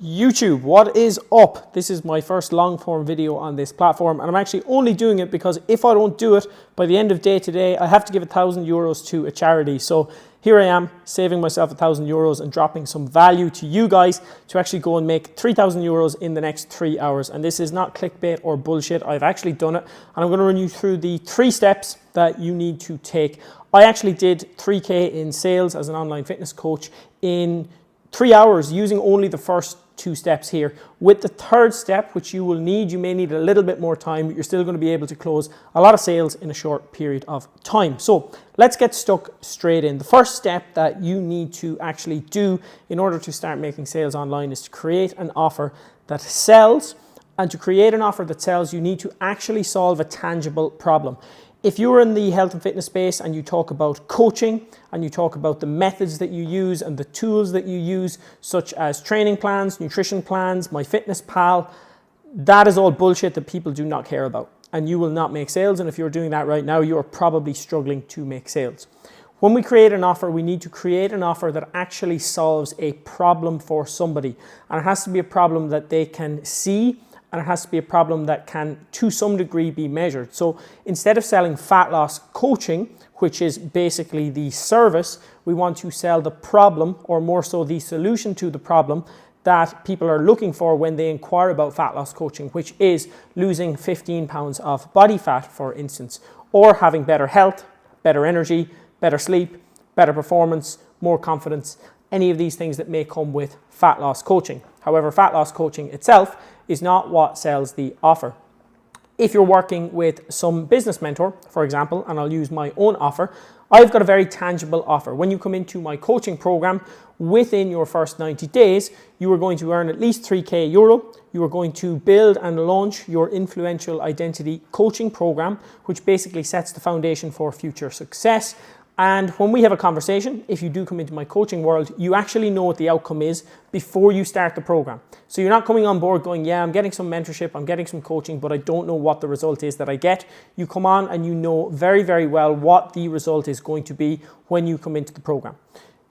YouTube, what is up? This is my first long form video on this platform, and I'm actually only doing it because if I don't do it by the end of day today, I have to give €1,000 to a charity. So here I am saving myself €1,000 and dropping some value to you guys to actually go and make €3,000 in the next 3 hours. And this is not clickbait or bullshit. I've actually done it, and I'm going to run you through the 3 steps that you need to take. I actually did 3K in sales as an online fitness coach in 3 hours using only the first 2 steps here. With the 3rd step, which you may need a little bit more time, but you're still going to be able to close a lot of sales in a short period of time. So let's get stuck straight in. The first step that you need to actually do in order to start making sales online is to create an offer that sells. And to create an offer that sells, you need to actually solve a tangible problem. If you're in the health and fitness space and you talk about coaching and you talk about the methods that you use and the tools that you use, such as training plans, nutrition plans, MyFitnessPal, that is all bullshit that people do not care about, and you will not make sales. And if you're doing that right now, you're probably struggling to make sales. When we create an offer, we need to create an offer that actually solves a problem for somebody, and it has to be a problem that they can see, and it has to be a problem that can, to some degree, be measured. So instead of selling fat loss coaching, which is basically the service, we want to sell the problem, or more so the solution to the problem that people are looking for when they inquire about fat loss coaching, which is losing 15 pounds of body fat, for instance, or having better health, better energy, better sleep, better performance, more confidence, any of these things that may come with fat loss coaching. However, fat loss coaching itself is not what sells the offer. If you're working with some business mentor, for example, and I'll use my own offer, I've got a very tangible offer. When you come into my coaching program, within your first 90 days, you are going to earn at least €3K. You are going to build and launch your influential identity coaching program, which basically sets the foundation for future success. And when we have a conversation, if you do come into my coaching world, you actually know what the outcome is before you start the program. So you're not coming on board going, yeah, I'm getting some mentorship, I'm getting some coaching, but I don't know what the result is that I get. You come on and you know very, very well what the result is going to be when you come into the program.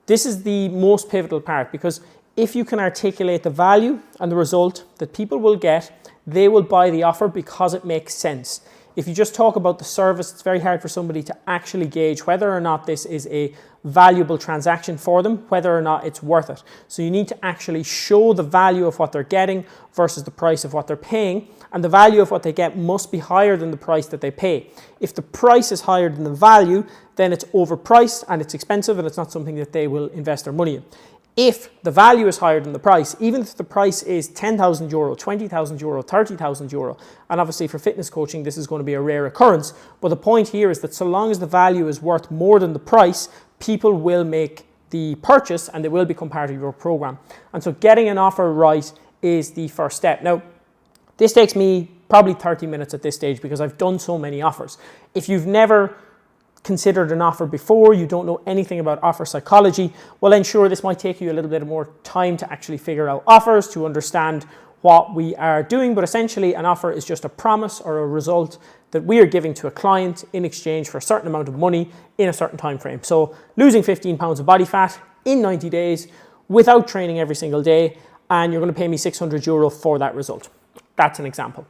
This is the most pivotal part, because if you can articulate the value and the result that people will get, they will buy the offer because it makes sense. If you just talk about the service, it's very hard for somebody to actually gauge whether or not this is a valuable transaction for them, whether or not it's worth it. So you need to actually show the value of what they're getting versus the price of what they're paying, and the value of what they get must be higher than the price that they pay. If the price is higher than the value, then it's overpriced and it's expensive and it's not something that they will invest their money in. If the value is higher than the price, even if the price is €10,000, €20,000, €30,000, and obviously for fitness coaching, this is going to be a rare occurrence, but the point here is that so long as the value is worth more than the price, people will make the purchase and they will become part of your program. And so getting an offer right is the first step. Now, this takes me probably 30 minutes at this stage because I've done so many offers. If you've never considered an offer before, you don't know anything about offer psychology, well then sure, this might take you a little bit more time to actually figure out offers, to understand what we are doing, but essentially an offer is just a promise or a result that we are giving to a client in exchange for a certain amount of money in a certain time frame. So losing 15 pounds of body fat in 90 days without training every single day, and you're going to pay me €600 for that result. That's an example.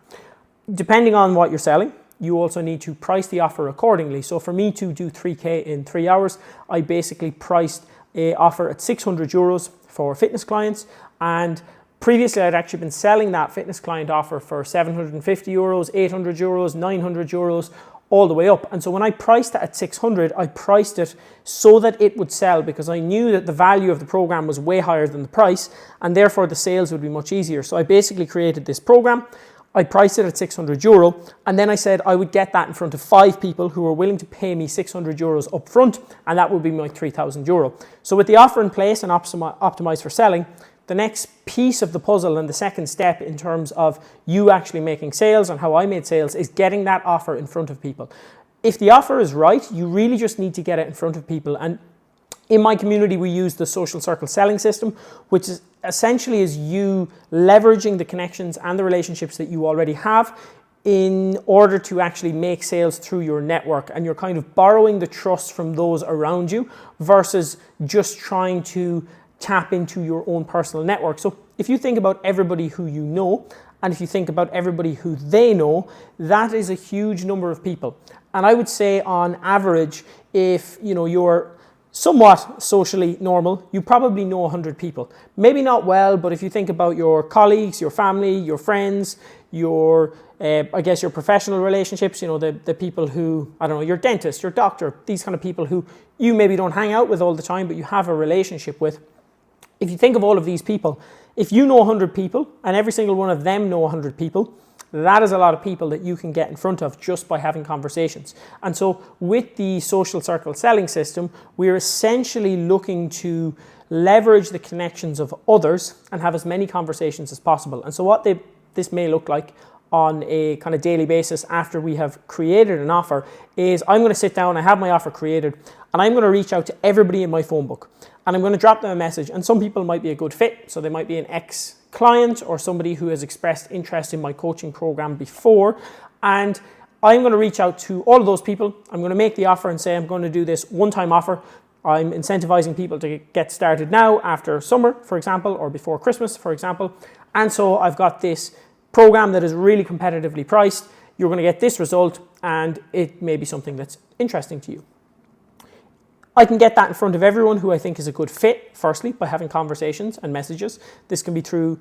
Depending on what you're selling, you also need to price the offer accordingly. So for me to do 3K in 3 hours, I basically priced an offer at €600 for fitness clients. And previously I'd actually been selling that fitness client offer for €750, €800, €900, all the way up. And so when I priced it at 600, I priced it so that it would sell, because I knew that the value of the program was way higher than the price, and therefore the sales would be much easier. So I basically created this program. I priced it at €600, and then I said I would get that in front of 5 people who were willing to pay me €600 up front, and that would be my €3,000. So with the offer in place and optimized for selling, the next piece of the puzzle and the second step in terms of you actually making sales and how I made sales is getting that offer in front of people. If the offer is right, you really just need to get it in front of people. And in my community, we use the social circle selling system, which is essentially you leveraging the connections and the relationships that you already have in order to actually make sales through your network. And you're kind of borrowing the trust from those around you versus just trying to tap into your own personal network. So if you think about everybody who you know, and if you think about everybody who they know, that is a huge number of people. And I would say on average, if you're somewhat socially normal, you probably know 100 people. Maybe not well, but if you think about your colleagues, your family, your friends, your professional relationships, the people who, I don't know, your dentist, your doctor, these kind of people who you maybe don't hang out with all the time, but you have a relationship with. If you think of all of these people, if you know 100 people and every single one of them know 100 people, that is a lot of people that you can get in front of just by having conversations. And so with the social circle selling system, we're essentially looking to leverage the connections of others and have as many conversations as possible. And so what this may look like on a kind of daily basis after we have created an offer is I'm going to sit down, I have my offer created, and I'm going to reach out to everybody in my phone book. And I'm going to drop them a message. And some people might be a good fit. So they might be an ex-client or somebody who has expressed interest in my coaching program before. And I'm going to reach out to all of those people. I'm going to make the offer and say I'm going to do this one-time offer. I'm incentivizing people to get started now after summer, for example, or before Christmas, for example. And so I've got this program that is really competitively priced. You're going to get this result, and it may be something that's interesting to you. I can get that in front of everyone who I think is a good fit, firstly, by having conversations and messages. This can be through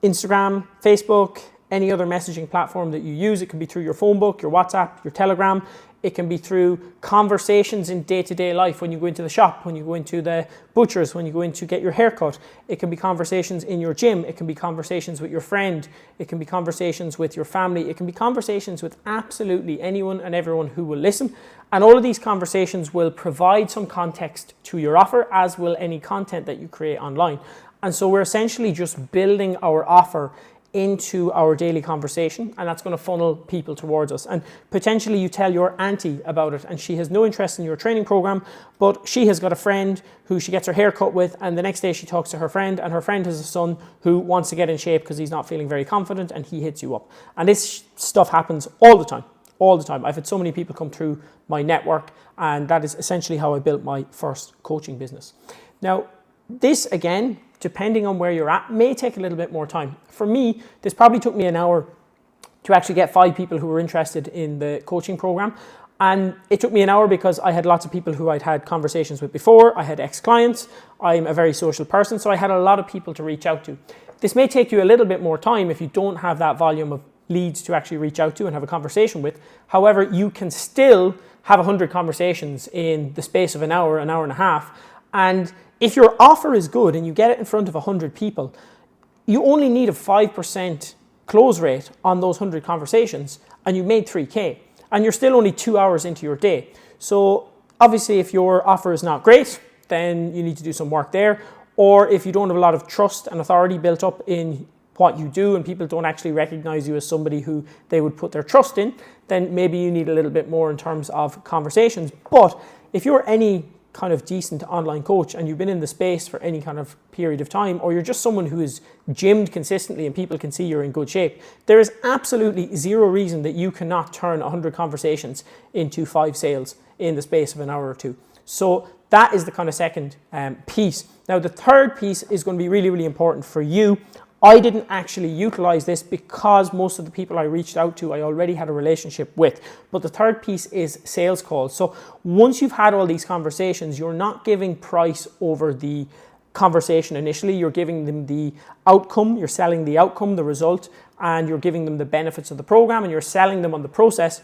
Instagram, Facebook, any other messaging platform that you use. It can be through your phone book, your WhatsApp, your Telegram. It can be through conversations in day-to-day life when you go into the shop, when you go into the butcher's, when you go in to get your hair cut. It can be conversations in your gym. It can be conversations with your friend. It can be conversations with your family. It can be conversations with absolutely anyone and everyone who will listen. And all of these conversations will provide some context to your offer, as will any content that you create online. And so we're essentially just building our offer into our daily conversation, and that's going to funnel people towards us. And potentially you tell your auntie about it and she has no interest in your training program, but she has got a friend who she gets her hair cut with, and the next day she talks to her friend, and her friend has a son who wants to get in shape because he's not feeling very confident, and he hits you up. And this stuff happens all the time. I've had so many people come through my network, and that is essentially how I built my first coaching business. Now, this again, depending on where you're at, may take a little bit more time. For me, this probably took me an hour to actually get 5 people who were interested in the coaching program. And it took me an hour because I had lots of people who I'd had conversations with before. I had ex-clients. I'm a very social person, so I had a lot of people to reach out to. This may take you a little bit more time if you don't have that volume of leads to actually reach out to and have a conversation with. However, you can still have 100 conversations in the space of an hour and a half. And if your offer is good and you get it in front of 100 people, you only need a 5% close rate on those 100 conversations, and you made 3K, and you're still only 2 hours into your day. So obviously if your offer is not great, then you need to do some work there. Or if you don't have a lot of trust and authority built up in what you do and people don't actually recognize you as somebody who they would put their trust in, then maybe you need a little bit more in terms of conversations. But if you're any kind of decent online coach and you've been in the space for any kind of period of time, or you're just someone who is gymmed consistently and people can see you're in good shape, there is absolutely zero reason that you cannot turn 100 conversations into 5 sales in the space of an hour or 2. So that is the kind of second piece. Now the third piece is going to be really, really important for you. I didn't actually utilize this because most of the people I reached out to, I already had a relationship with. But the third piece is sales calls. So once you've had all these conversations, you're not giving price over the conversation initially. You're giving them the outcome, you're selling the outcome, the result, and you're giving them the benefits of the program, and you're selling them on the process.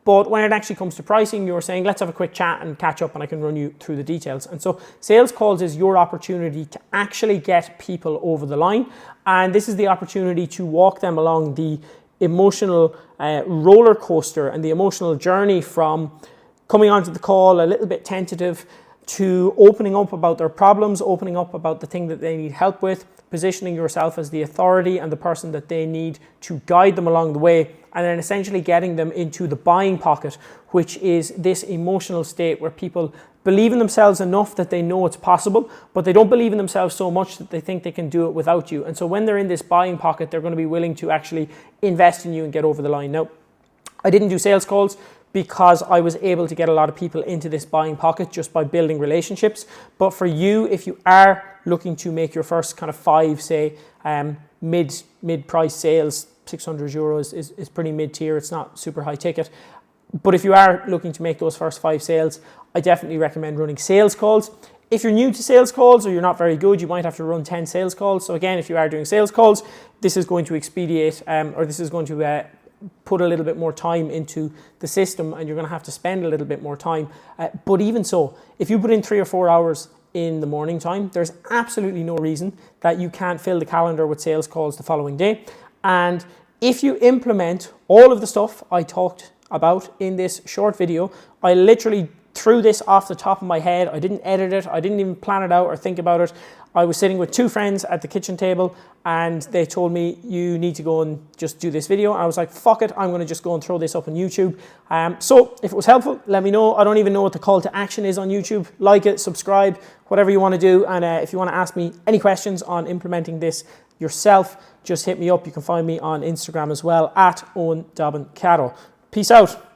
But when it actually comes to pricing, you're saying, let's have a quick chat and catch up and I can run you through the details. And so sales calls is your opportunity to actually get people over the line. And this is the opportunity to walk them along the emotional roller coaster and the emotional journey from coming onto the call a little bit tentative to opening up about their problems, opening up about the thing that they need help with, positioning yourself as the authority and the person that they need to guide them along the way, and then essentially getting them into the buying pocket, which is this emotional state where people believe in themselves enough that they know it's possible, but they don't believe in themselves so much that they think they can do it without you. And so when they're in this buying pocket, they're going to be willing to actually invest in you and get over the line. Now, I didn't do sales calls because I was able to get a lot of people into this buying pocket just by building relationships. But for you, if you are looking to make your first kind of 5, say, mid-price sales, 600 euros is pretty mid-tier. It's not super high ticket. But if you are looking to make those first 5 sales, I definitely recommend running sales calls. If you're new to sales calls or you're not very good, you might have to run 10 sales calls. So again, if you are doing sales calls, this is going to expedite, or this is going to put a little bit more time into the system, and you're going to have to spend a little bit more time. But even so, if you put in 3 or 4 hours in the morning time, there's absolutely no reason that you can't fill the calendar with sales calls the following day. And if you implement all of the stuff I talked about in this short video, I literally threw this off the top of my head. I didn't edit it. I didn't even plan it out or think about it. I was sitting with 2 friends at the kitchen table, and they told me, you need to go and just do this video. I was like, fuck it, I'm going to just go and throw this up on YouTube. So if it was helpful, let me know. I don't even know what the call to action is on YouTube. Like it, subscribe, whatever you want to do. And if you want to ask me any questions on implementing this yourself, just hit me up. You can find me on Instagram as well, at Eoindobbincatto. Peace out.